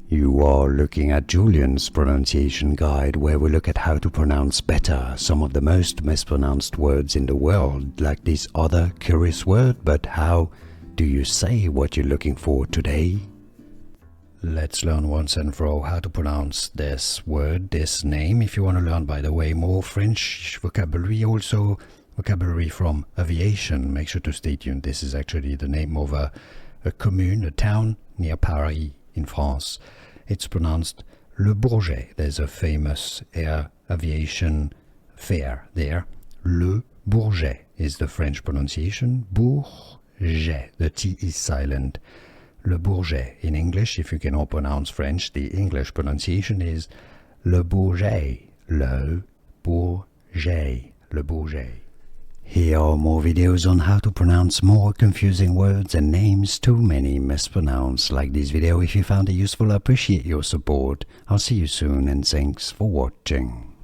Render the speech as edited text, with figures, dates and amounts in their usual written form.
You are looking at Julian's pronunciation guide, where we look at how to pronounce better some of the most mispronounced words in the world, like this other curious word. But how do you say what you're looking for today? Let's learn once and for all how to pronounce this word, this name. If you want to learn, by the way, more French vocabulary, also vocabulary from aviation, make sure to stay tuned. This is actually the name of a commune, a town near Paris in France. It's pronounced Le Bourget. There's a famous aviation fair there. Le Bourget is the French pronunciation. Bourget, the T is silent. Le Bourget. In English, if you cannot pronounce French, the English pronunciation is Le Bourget. Le Bourget. Le Bourget. Here are more videos on how to pronounce more confusing words and names too many mispronounced. Like this video if you found it useful. I appreciate your support. I'll see you soon and thanks for watching.